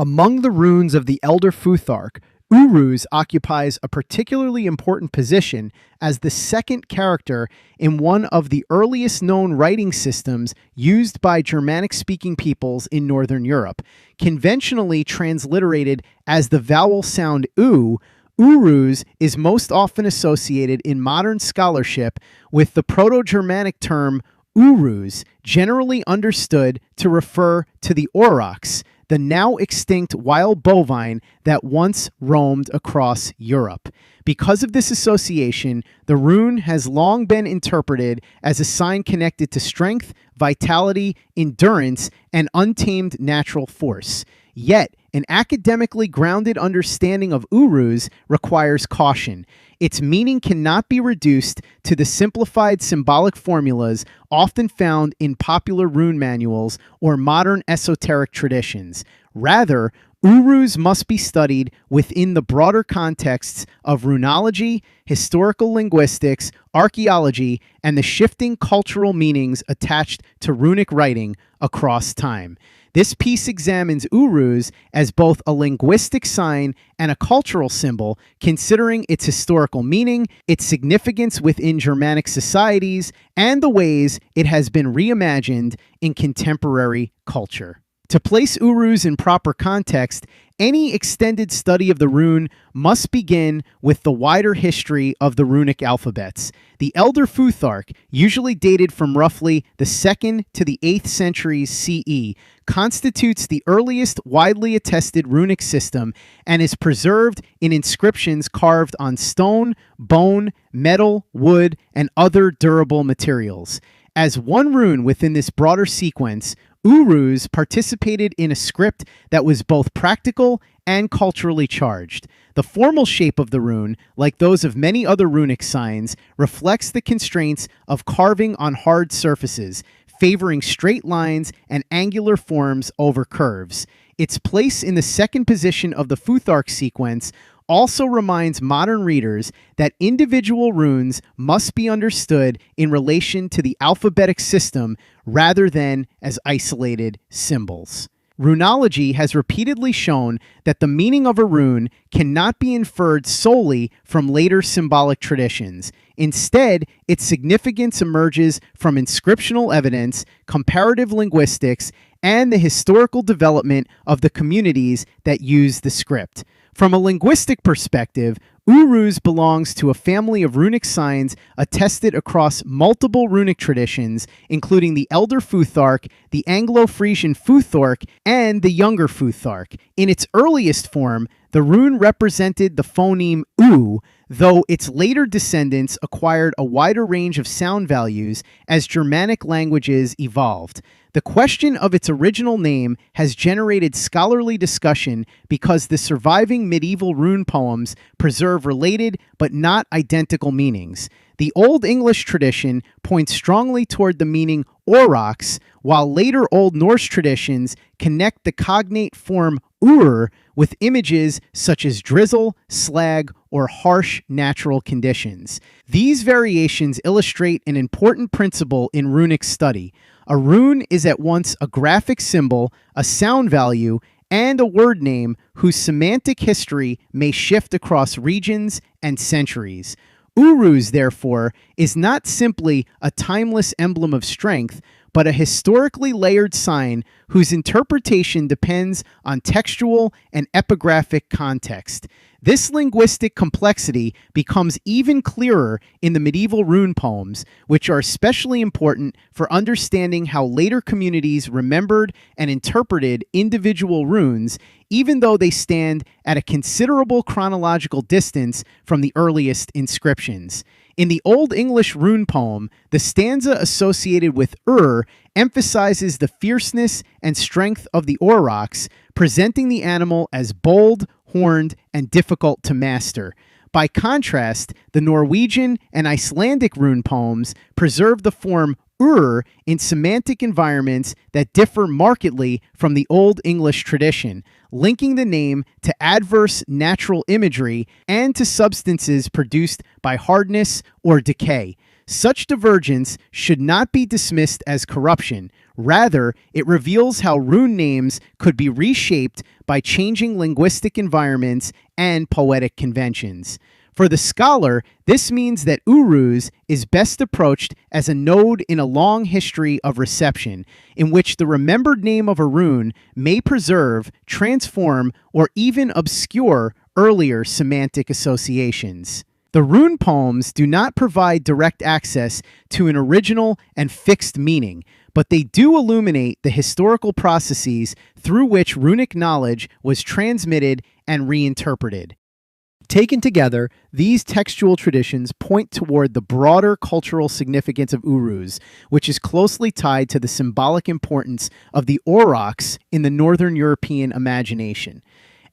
Among the runes of the Elder Futhark, Uruz occupies a particularly important position as the second character in one of the earliest known writing systems used by Germanic-speaking peoples in Northern Europe. Conventionally transliterated as the vowel sound U, Uruz is most often associated in modern scholarship with the Proto-Germanic term Uruz, generally understood to refer to the aurochs, the now extinct wild bovine that once roamed across Europe. Because of this association, the rune has long been interpreted as a sign connected to strength, vitality, endurance, and untamed natural force. Yet, an academically grounded understanding of Uruz requires caution. Its meaning cannot be reduced to the simplified symbolic formulas often found in popular rune manuals or modern esoteric traditions. Rather, Uruz must be studied within the broader contexts of runology, historical linguistics, archaeology, and the shifting cultural meanings attached to runic writing across time. This piece examines Uruz as both a linguistic sign and a cultural symbol, considering its historical meaning, its significance within Germanic societies, and the ways it has been reimagined in contemporary culture. To place Uruz in proper context, any extended study of the rune must begin with the wider history of the runic alphabets. The Elder Futhark, usually dated from roughly the 2nd to the 8th centuries CE, constitutes the earliest widely attested runic system and is preserved in inscriptions carved on stone, bone, metal, wood, and other durable materials. As one rune within this broader sequence, Uruz participated in a script that was both practical and culturally charged. The formal shape of the rune, like those of many other runic signs, reflects the constraints of carving on hard surfaces, favoring straight lines and angular forms over curves. Its place in the second position of the Futhark sequence also reminds modern readers that individual runes must be understood in relation to the alphabetic system rather than as isolated symbols. Runology has repeatedly shown that the meaning of a rune cannot be inferred solely from later symbolic traditions. Instead, its significance emerges from inscriptional evidence, comparative linguistics, and the historical development of the communities that use the script. From a linguistic perspective, Uruz belongs to a family of runic signs attested across multiple runic traditions, including the Elder Futhark, the Anglo-Frisian Futhark, and the Younger Futhark. In its earliest form, the rune represented the phoneme U, though its later descendants acquired a wider range of sound values as Germanic languages evolved. The question of its original name has generated scholarly discussion because the surviving medieval rune poems preserve related but not identical meanings. The Old English tradition points strongly toward the meaning aurochs, while later Old Norse traditions connect the cognate form ur with images such as drizzle, slag, or harsh natural conditions. These variations illustrate an important principle in runic study. A rune is at once a graphic symbol, a sound value, and a word name whose semantic history may shift across regions and centuries. Uruz, therefore, is not simply a timeless emblem of strength, but a historically layered sign whose interpretation depends on textual and epigraphic context. This linguistic complexity becomes even clearer in the medieval rune poems, which are especially important for understanding how later communities remembered and interpreted individual runes, even though they stand at a considerable chronological distance from the earliest inscriptions. In the Old English rune poem, the stanza associated with emphasizes the fierceness and strength of the aurochs, presenting the animal as bold, horned, and difficult to master. By contrast, the Norwegian and Icelandic rune poems preserve the form in semantic environments that differ markedly from the Old English tradition, linking the name to adverse natural imagery and to substances produced by hardness or decay. Such divergence should not be dismissed as corruption. Rather, it reveals how rune names could be reshaped by changing linguistic environments and poetic conventions. For the scholar, this means that Uruz is best approached as a node in a long history of reception, in which the remembered name of a rune may preserve, transform, or even obscure earlier semantic associations. The rune poems do not provide direct access to an original and fixed meaning, but they do illuminate the historical processes through which runic knowledge was transmitted and reinterpreted. Taken together, these textual traditions point toward the broader cultural significance of Uruz, which is closely tied to the symbolic importance of the aurochs in the Northern European imagination.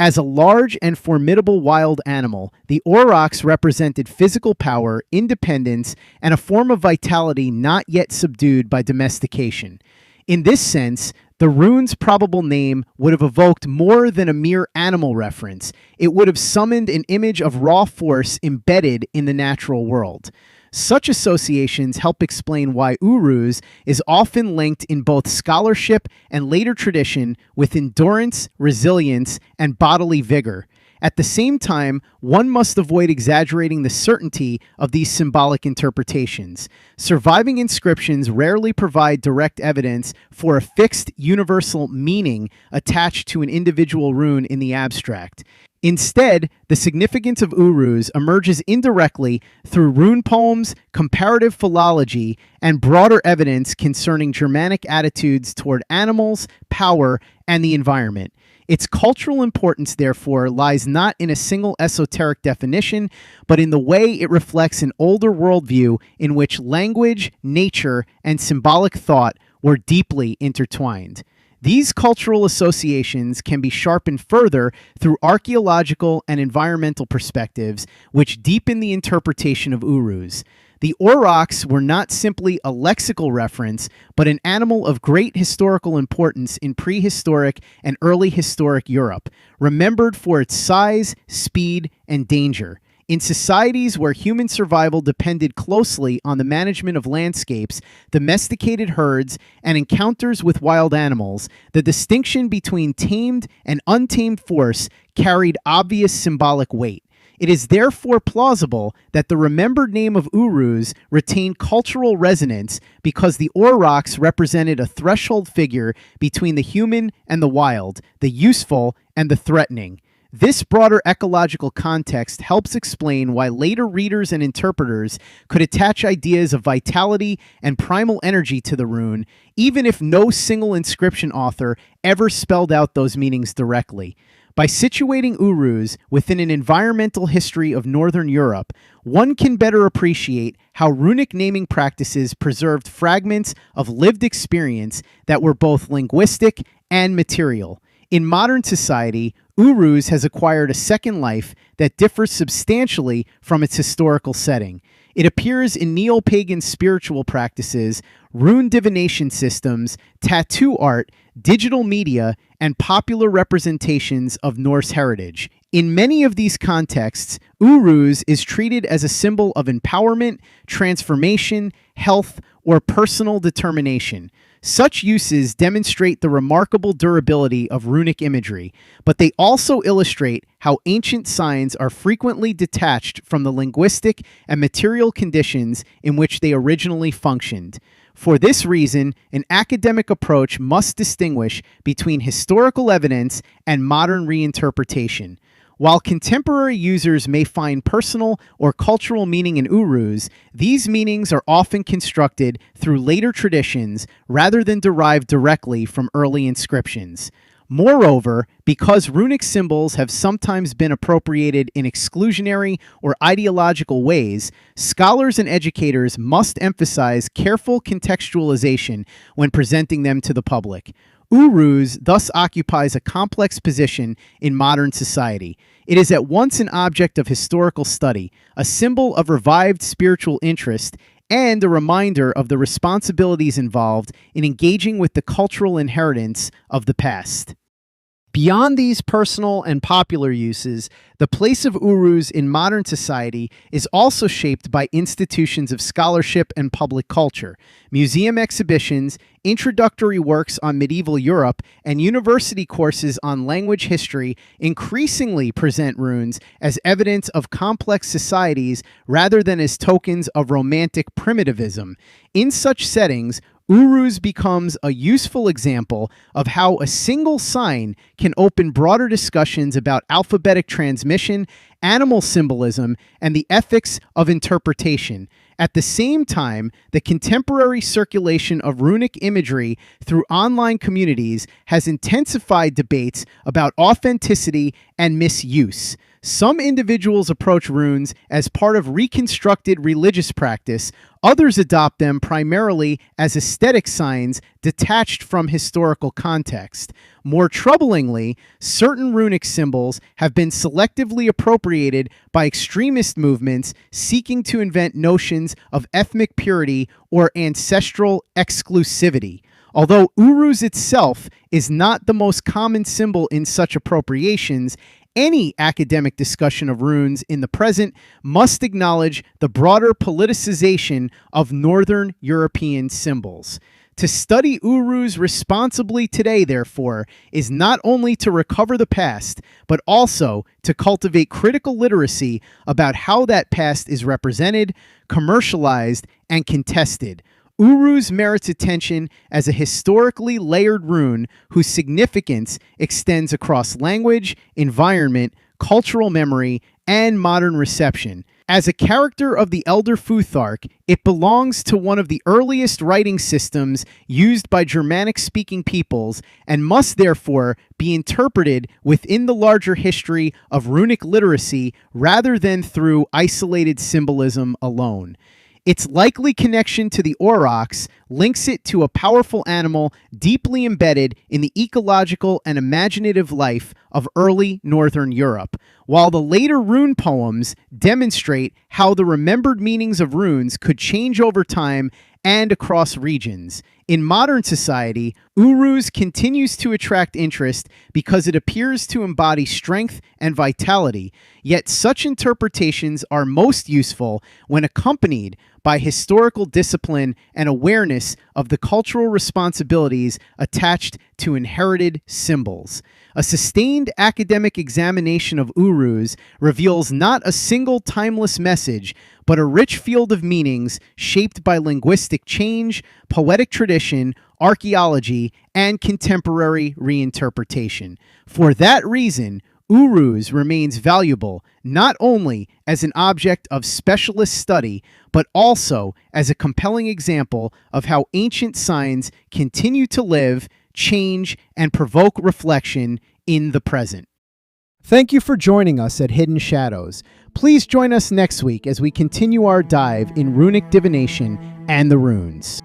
As a large and formidable wild animal, the aurochs represented physical power, independence, and a form of vitality not yet subdued by domestication. In this sense, the rune's probable name would have evoked more than a mere animal reference. It would have summoned an image of raw force embedded in the natural world. Such associations help explain why Uruz is often linked in both scholarship and later tradition with endurance, resilience, and bodily vigor. At the same time, one must avoid exaggerating the certainty of these symbolic interpretations. Surviving inscriptions rarely provide direct evidence for a fixed universal meaning attached to an individual rune in the abstract. Instead, the significance of Uruz emerges indirectly through rune poems, comparative philology, and broader evidence concerning Germanic attitudes toward animals, power, and the environment. Its cultural importance, therefore, lies not in a single esoteric definition, but in the way it reflects an older worldview in which language, nature, and symbolic thought were deeply intertwined. These cultural associations can be sharpened further through archaeological and environmental perspectives, which deepen the interpretation of Uruz. The aurochs were not simply a lexical reference, but an animal of great historical importance in prehistoric and early historic Europe, remembered for its size, speed, and danger. In societies where human survival depended closely on the management of landscapes, domesticated herds, and encounters with wild animals, the distinction between tamed and untamed force carried obvious symbolic weight. It is therefore plausible that the remembered name of Uruz retained cultural resonance because the aurochs represented a threshold figure between the human and the wild, the useful and the threatening. This broader ecological context helps explain why later readers and interpreters could attach ideas of vitality and primal energy to the rune, even if no single inscription author ever spelled out those meanings directly. By situating Uruz within an environmental history of Northern Europe, one can better appreciate how runic naming practices preserved fragments of lived experience that were both linguistic and material. In modern society, Uruz has acquired a second life that differs substantially from its historical setting. It appears in neo-pagan spiritual practices, rune divination systems, tattoo art, digital media, and popular representations of Norse heritage. In many of these contexts, Uruz is treated as a symbol of empowerment, transformation, health, or personal determination. Such uses demonstrate the remarkable durability of runic imagery, but they also illustrate how ancient signs are frequently detached from the linguistic and material conditions in which they originally functioned. For this reason, an academic approach must distinguish between historical evidence and modern reinterpretation. While contemporary users may find personal or cultural meaning in Uruz, these meanings are often constructed through later traditions rather than derived directly from early inscriptions. Moreover, because runic symbols have sometimes been appropriated in exclusionary or ideological ways, scholars and educators must emphasize careful contextualization when presenting them to the public. Uruz thus occupies a complex position in modern society. It is at once an object of historical study, a symbol of revived spiritual interest, and a reminder of the responsibilities involved in engaging with the cultural inheritance of the past. Beyond these personal and popular uses, the place of Uruz in modern society is also shaped by institutions of scholarship and public culture, museum exhibitions, introductory works on medieval Europe, and university courses on language history increasingly present runes as evidence of complex societies rather than as tokens of romantic primitivism. In such settings, Uruz becomes a useful example of how a single sign can open broader discussions about alphabetic transmission, animal symbolism, and the ethics of interpretation. At the same time, the contemporary circulation of runic imagery through online communities has intensified debates about authenticity and misuse. Some individuals approach runes as part of reconstructed religious practice. Others adopt them primarily as aesthetic signs detached from historical context. More troublingly, certain runic symbols have been selectively appropriated by extremist movements seeking to invent notions of ethnic purity or ancestral exclusivity. Although Uruz itself is not the most common symbol in such appropriations, any academic discussion of runes in the present must acknowledge the broader politicization of Northern European symbols. To study Uruz responsibly today, therefore, is not only to recover the past, but also to cultivate critical literacy about how that past is represented, commercialized, and contested. Uruz merits attention as a historically layered rune whose significance extends across language, environment, cultural memory, and modern reception. As a character of the Elder Futhark, it belongs to one of the earliest writing systems used by Germanic-speaking peoples and must therefore be interpreted within the larger history of runic literacy rather than through isolated symbolism alone. Its likely connection to the aurochs links it to a powerful animal deeply embedded in the ecological and imaginative life of early Northern Europe, while the later rune poems demonstrate how the remembered meanings of runes could change over time and across regions. In modern society, Uruz continues to attract interest because it appears to embody strength and vitality, yet such interpretations are most useful when accompanied by historical discipline and awareness of the cultural responsibilities attached to inherited symbols. A sustained academic examination of Uruz reveals not a single timeless message, but a rich field of meanings shaped by linguistic change, poetic tradition, archaeology, and contemporary reinterpretation. For that reason, Uruz remains valuable not only as an object of specialist study, but also as a compelling example of how ancient signs continue to live, change, and provoke reflection in the present. Thank you for joining us at Hidden Shadows. Please join us next week as we continue our dive in runic divination and the runes.